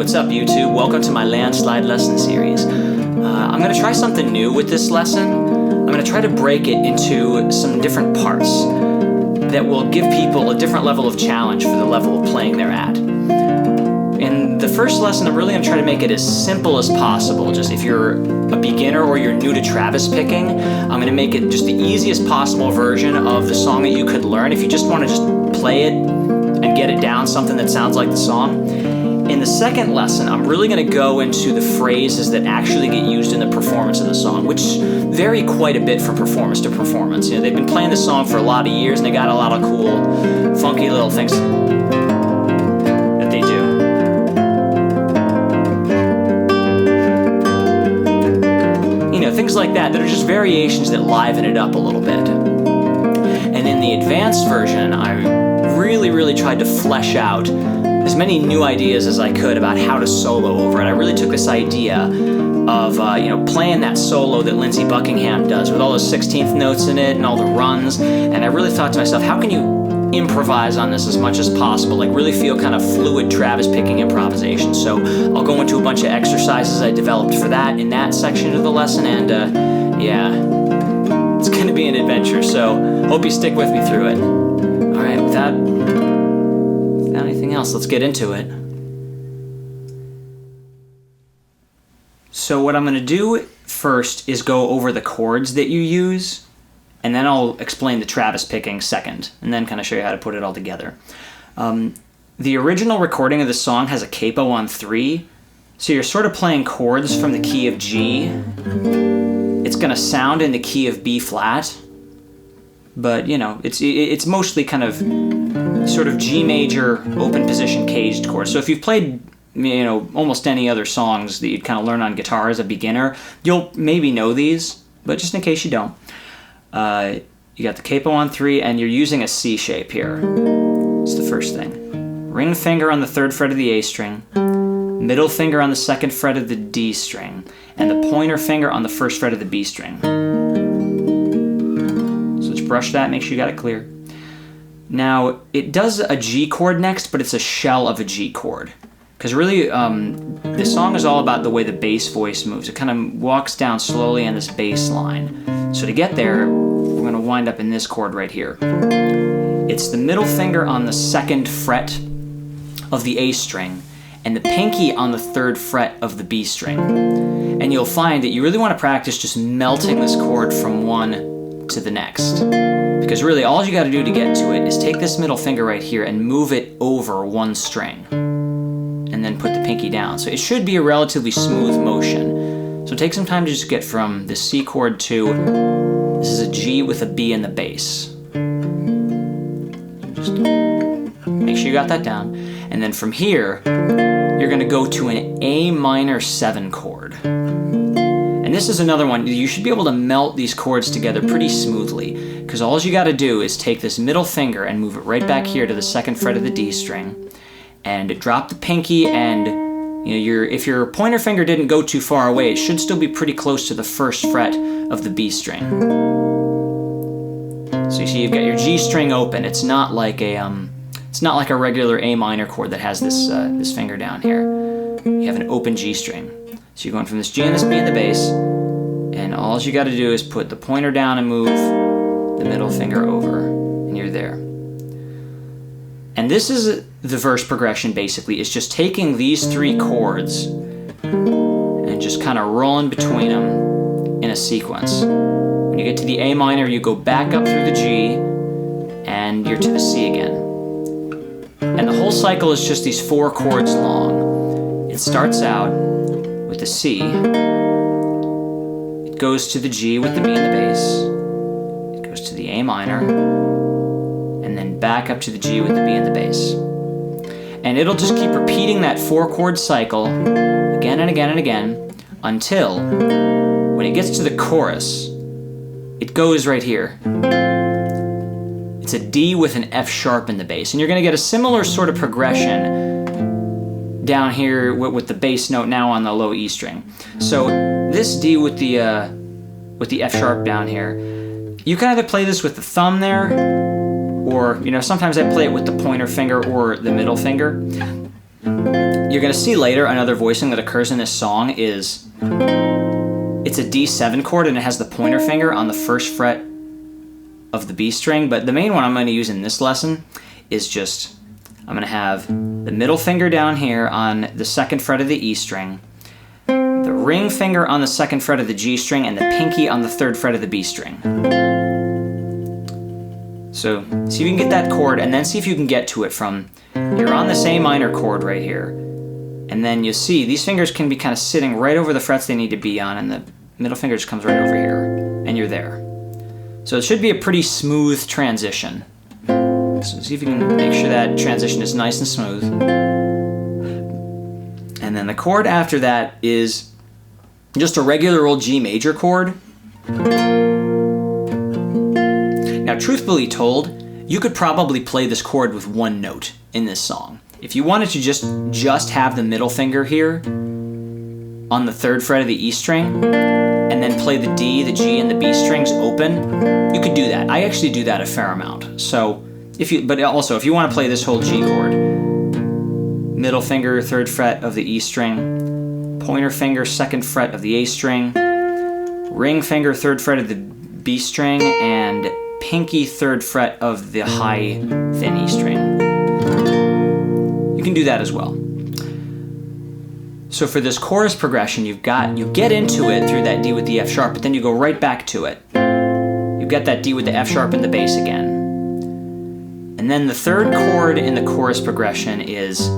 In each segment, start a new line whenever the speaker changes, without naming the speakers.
what's up YouTube? Welcome to my Landslide lesson series. I'm going to try something new with this lesson. I'm going to try to break it into some different parts that will give people a different level of challenge for the level of playing they're at. In the first lesson, I'm really going to try to make it as simple as possible. Just if you're a beginner or you're new to Travis picking, I'm going to make it just the easiest possible version of the song that you could learn if you just want to just play it and get it down, something that sounds like the song. In the second lesson, I'm really going to go into the phrases that actually get used in the performance of the song, which vary quite a bit from performance to performance. You know, they've been playing the song for a lot of years and they got a lot of cool, funky little things that they do. You know, things like that are just variations that liven it up a little bit. And in the advanced version, I really tried to flesh out as many new ideas as I could about how to solo over it. I really took this idea of playing that solo that Lindsey Buckingham does with all those 16th notes in it and all the runs, and I really thought to myself, how can you improvise on this as much as possible, like really feel kind of fluid Travis picking improvisation. So I'll go into a bunch of exercises I developed for that in that section of the lesson, and yeah, it's going to be an adventure, so hope you stick with me through it. Alright, without anything else, let's get into it. So what I'm going to do first is go over the chords that you use, and then I'll explain the Travis picking second, and then kind of show you how to put it all together. The original recording of the song has a capo on 3, so you're sort of playing chords from the key of G. It's going to sound in the key of B flat, but you know, it's mostly kind of sort of G major open position caged chords. So if you've played, you know, almost any other songs that you'd kind of learn on guitar as a beginner, you'll maybe know these, but just in case you don't, you got the capo on 3 and you're using a C shape here. It's the first thing. Ring finger on the 3rd fret of the A string, middle finger on the 2nd fret of the D string, and the pointer finger on the 1st fret of the B string. Brush that, make sure you got it clear. Now, it does a G chord next, but it's a shell of a G chord. Because really, this song is all about the way the bass voice moves. It kind of walks down slowly on this bass line. So to get there, we're going to wind up in this chord right here. It's the middle finger on the 2nd fret of the A string, and the pinky on the 3rd fret of the B string. And you'll find that you really want to practice just melting this chord from one to the next, because really all you got to do to get to it is take this middle finger right here and move it over one string and then put the pinky down. So it should be a relatively smooth motion. So take some time to just get from the C chord to, this is a G with a B in the bass. Just make sure you got that down. And then from here, you're going to go to an A minor 7 chord. And this is another one, you should be able to melt these chords together pretty smoothly, because all you got to do is take this middle finger and move it right back here to the 2nd fret of the D string, and drop the pinky, and you know, if your pointer finger didn't go too far away, it should still be pretty close to the 1st fret of the B string. So you see you've got your G string open. It's not like a regular A minor chord that has this finger down here. You have an open G string. So you're going from this G and this B in the bass, and all you got to do is put the pointer down and move the middle finger over, and you're there. And this is the verse progression basically. It's just taking these 3 chords and just kind of rolling between them in a sequence. When you get to the A minor, you go back up through the G, and you're to the C again. And the whole cycle is just these 4 chords long. It starts out with the C, it goes to the G with the B in the bass, it goes to the A minor, and then back up to the G with the B in the bass. And it'll just keep repeating that 4 chord cycle again and again and again until when it gets to the chorus, it goes right here. It's a D with an F sharp in the bass, and you're going to get a similar sort of progression down here with the bass note now on the low E string. So this D with the F sharp down here, you can either play this with the thumb there, or sometimes I play it with the pointer finger or the middle finger. you're going to see later another voicing that occurs in this song is, it's a D7 chord and it has the pointer finger on the first fret of the B string, but the main one I'm going to use in this lesson is just, I'm going to have the middle finger down here on the second fret of the E string, the ring finger on the second fret of the G string, and the pinky on the third fret of the B string. So see if you can get that chord, and then see if you can get to it from, you're on this A minor chord right here, and then you see these fingers can be kind of sitting right over the frets they need to be on, and the middle finger just comes right over here, and you're there. So it should be a pretty smooth transition. So see if you can make sure that transition is nice and smooth. And then the chord after that is just a regular old G major chord. Now, truthfully told, you could probably play this chord with one note in this song. If you wanted to just have the middle finger here on the third fret of the E string, and then play the D, the G, and the B strings open, you could do that. I actually do that a fair amount. So, but also, if you want to play this whole G chord, middle finger, third fret of the E string, pointer finger, second fret of the A string, ring finger, third fret of the B string, and pinky, third fret of the high, thin E string. You can do that as well. So for this chorus progression, you get into it through that D with the F sharp, but then you go right back to it. You get that D with the F sharp in the bass again. And then the third chord in the chorus progression is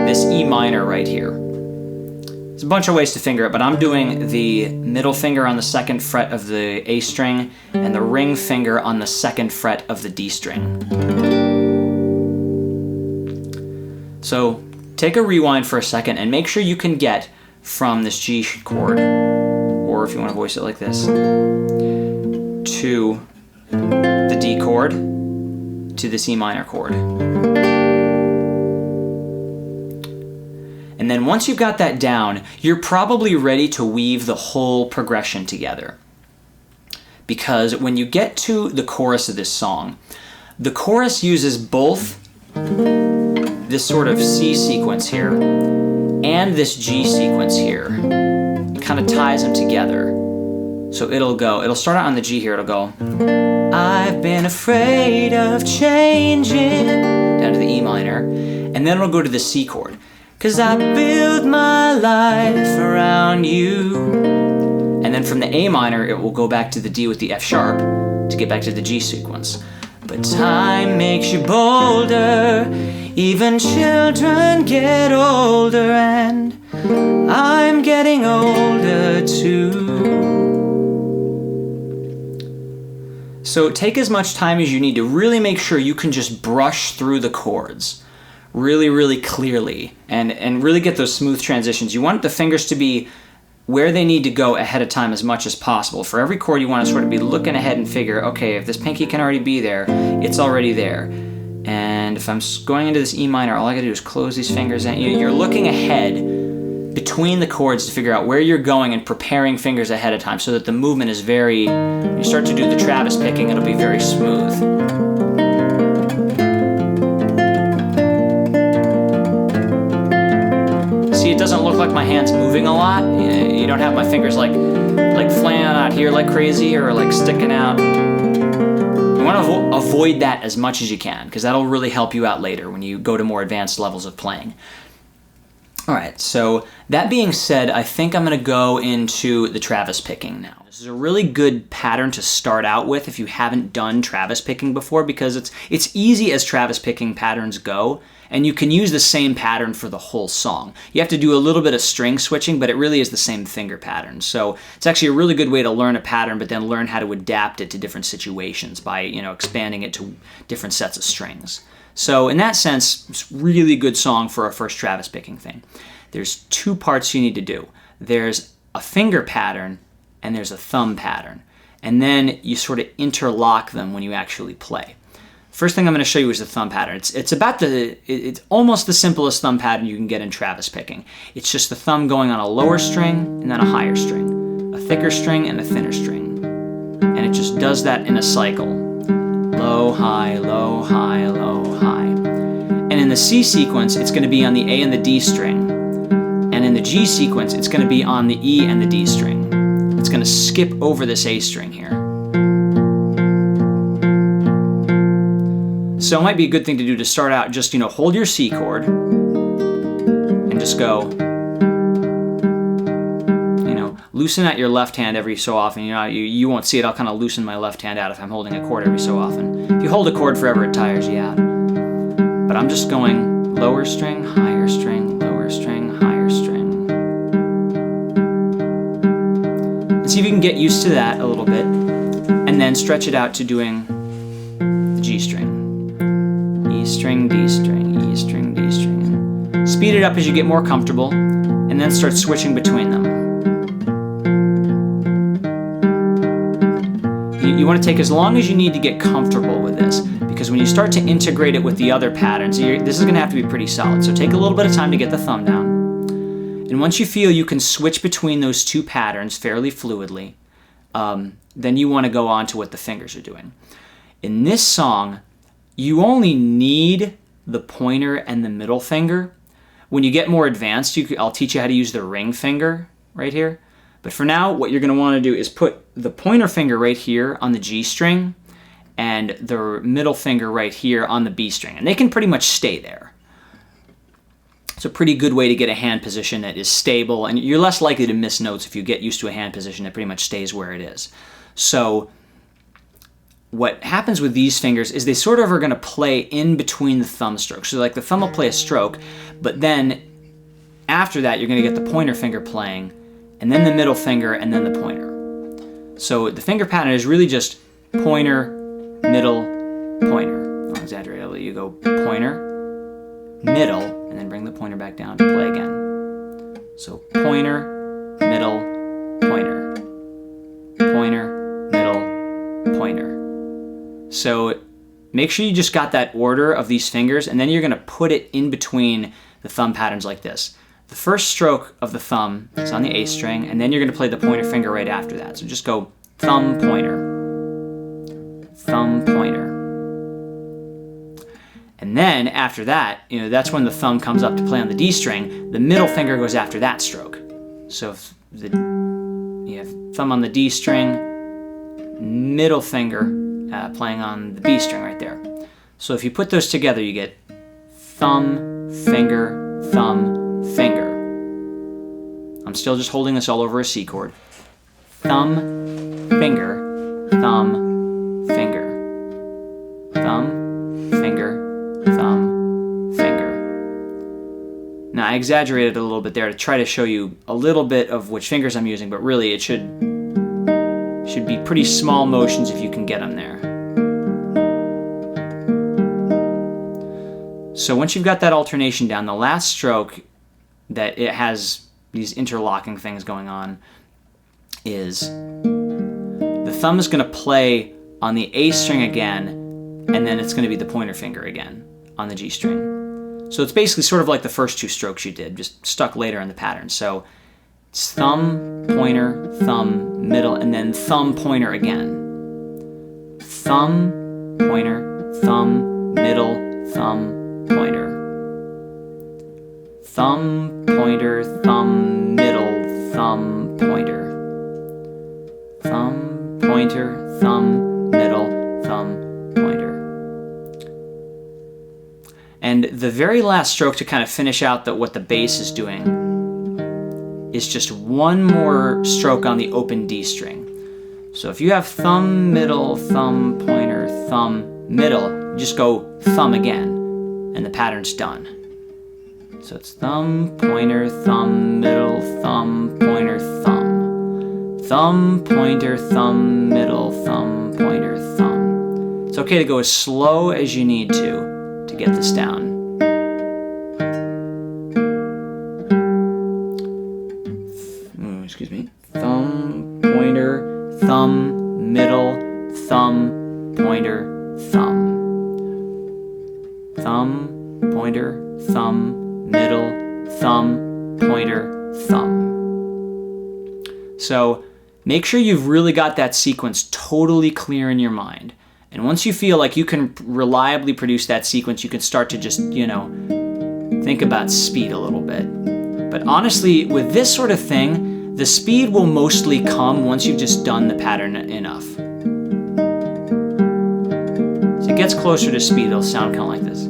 this E minor right here. There's a bunch of ways to finger it, but I'm doing the middle finger on the second fret of the A string and the ring finger on the second fret of the D string. So take a rewind for a second and make sure you can get from this G chord, or if you want to voice it like this, to the D chord, to this E minor chord. And then once you've got that down, you're probably ready to weave the whole progression together. Because when you get to the chorus of this song, the chorus uses both this sort of C sequence here and this G sequence here. It kind of ties them together. So it'll start out on the G here, it'll go, I've been afraid of changing, down to the E minor, and then it'll go to the C chord. 'Cause I build my life around you. And then from the A minor, it will go back to the D with the F sharp to get back to the G sequence. But time makes you bolder, even children get older, and I'm getting older too. So take as much time as you need to really make sure you can just brush through the chords really, really clearly and really get those smooth transitions. You want the fingers to be where they need to go ahead of time as much as possible. For every chord, you want to sort of be looking ahead and figure, okay, if this pinky can already be there, it's already there. And if I'm going into this E minor, all I gotta do is close these fingers, and you're looking ahead between the chords to figure out where you're going and preparing fingers ahead of time so that the movement is very, when you start to do the Travis picking, it'll be very smooth. See, it doesn't look like my hand's moving a lot. You don't have my fingers like flailing out here like crazy or like sticking out. You want to avoid that as much as you can, because that'll really help you out later when you go to more advanced levels of playing. All right, so that being said, I think I'm going to go into the Travis picking now. This is a really good pattern to start out with if you haven't done Travis picking before, because it's easy as Travis picking patterns go, and you can use the same pattern for the whole song. You have to do a little bit of string switching, but it really is the same finger pattern. So it's actually a really good way to learn a pattern, but then learn how to adapt it to different situations by, expanding it to different sets of strings. So in that sense, it's a really good song for our first Travis picking thing. There's two parts you need to do. There's a finger pattern and there's a thumb pattern. And then you sort of interlock them when you actually play. First thing I'm going to show you is the thumb pattern. It's almost the simplest thumb pattern you can get in Travis picking. It's just the thumb going on a lower string and then a higher string, a thicker string and a thinner string. And it just does that in a cycle. Low, high, low, high, low, high. And in the C sequence, it's going to be on the A and the D string. G sequence, it's going to be on the E and the D string. It's going to skip over this A string here. So it might be a good thing to do to start out, just, hold your C chord and just go, loosen out your left hand every so often. You won't see it. I'll kind of loosen my left hand out if I'm holding a chord every so often. If you hold a chord forever, it tires you out. But I'm just going lower string, higher string, lower string, higher string. And see if you can get used to that a little bit, and then stretch it out to doing the G string. E string, D string, E string, D string. And speed it up as you get more comfortable, and then start switching between them. You want to take as long as you need to get comfortable with this, because when you start to integrate it with the other patterns, this is going to have to be pretty solid. So take a little bit of time to get the thumb down. And once you feel you can switch between those two patterns fairly fluidly, then you want to go on to what the fingers are doing. In this song, you only need the pointer and the middle finger. When you get more advanced, I'll teach you how to use the ring finger right here. But for now, what you're going to want to do is put the pointer finger right here on the G string and the middle finger right here on the B string. And they can pretty much stay there. It's a pretty good way to get a hand position that is stable, and you're less likely to miss notes if you get used to a hand position that pretty much stays where it is. So what happens with these fingers is they sort of are going to play in between the thumb strokes. So like the thumb will play a stroke, but then after that you're going to get the pointer finger playing, and then the middle finger, and then the pointer. So the finger pattern is really just pointer, middle, pointer. I'll exaggerate. I'll let you go pointer, middle, and then bring the pointer back down to play again. So pointer, middle, pointer. Pointer, middle, pointer. So make sure you just got that order of these fingers, and then you're going to put it in between the thumb patterns like this. The first stroke of the thumb is on the A string, and then you're going to play the pointer finger right after that. So just go thumb, pointer, thumb, pointer. And then after that, that's when the thumb comes up to play on the D string. The middle finger goes after that stroke. So if you have thumb on the D string, middle finger playing on the B string right there. So if you put those together, you get thumb, finger, thumb, finger. I'm still just holding this all over a C chord. Thumb, finger, thumb, finger. Thumb, finger, thumb, finger. Now I exaggerated a little bit there to try to show you a little bit of which fingers I'm using, but really it should be pretty small motions if you can get them there. So once you've got that alternation down, the last stroke that it has these interlocking things going on is the thumb is going to play on the A string again, and then it's going to be the pointer finger again on the G string. So it's basically sort of like the first two strokes you did, just stuck later in the pattern. So it's thumb, pointer, thumb, middle, and then thumb, pointer again. Thumb, pointer, thumb, middle, thumb, pointer. Thumb, pointer, thumb, middle, thumb, pointer. Thumb, pointer, thumb, middle, thumb, pointer. And the very last stroke to kind of finish out what the bass is doing is just one more stroke on the open D string. So if you have thumb, middle, thumb, pointer, thumb, middle, you just go thumb again, and the pattern's done. So it's thumb, pointer, thumb, middle, thumb, pointer, thumb. Thumb, pointer, thumb, middle, thumb, pointer, thumb. It's okay to go as slow as you need to get this down. Excuse me. Thumb, pointer, thumb, middle, thumb, pointer, thumb. Thumb, pointer, thumb, middle, thumb, pointer, thumb. So make sure you've really got that sequence totally clear in your mind. And once you feel like you can reliably produce that sequence, you can start to just, think about speed a little bit. But honestly, with this sort of thing, the speed will mostly come once you've just done the pattern enough. As it gets closer to speed, it'll sound kind of like this.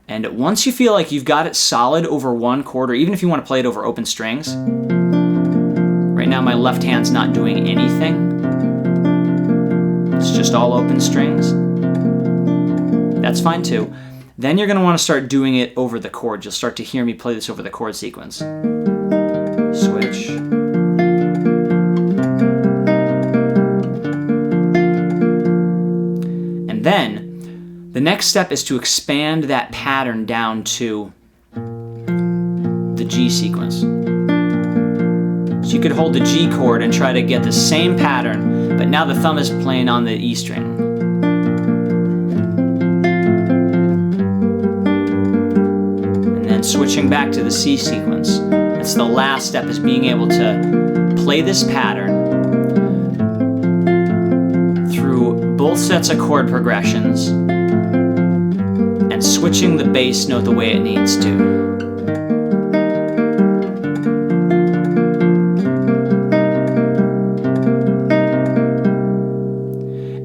And once you feel like you've got it solid over one chord, or even if you want to play it over open strings, right now my left hand's not doing anything. It's just all open strings. That's fine too. Then you're going to want to start doing it over the chords. You'll start to hear me play this over the chord sequence. Switch. And then the next step is to expand that pattern down to the G sequence. So you could hold the G chord and try to get the same pattern, but now the thumb is playing on the E string. And then switching back to the C sequence. That's the last step, is being able to play this pattern through both sets of chord progressions and switching the bass note the way it needs to.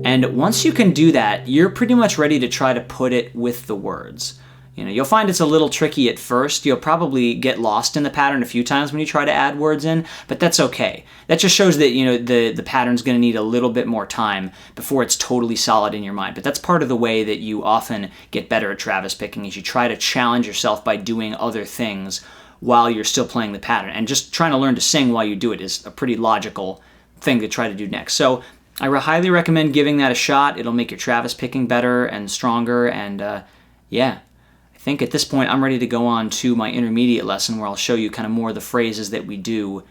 And once you can do that, you're pretty much ready to try to put it with the words. You'll find it's a little tricky at first. You'll probably get lost in the pattern a few times when you try to add words in, but that's okay. That just shows that the pattern's going to need a little bit more time before it's totally solid in your mind. But that's part of the way that you often get better at Travis picking, is you try to challenge yourself by doing other things while you're still playing the pattern. And just trying to learn to sing while you do it is a pretty logical thing to try to do next. So I highly recommend giving that a shot. It'll make your Travis picking better and stronger, and yeah. I think at this point I'm ready to go on to my intermediate lesson, where I'll show you kind of more of the phrases that we do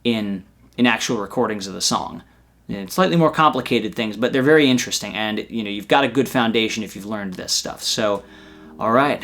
in actual recordings of the song. It's slightly more complicated things, but they're very interesting, and you've got a good foundation if you've learned this stuff. So, all right.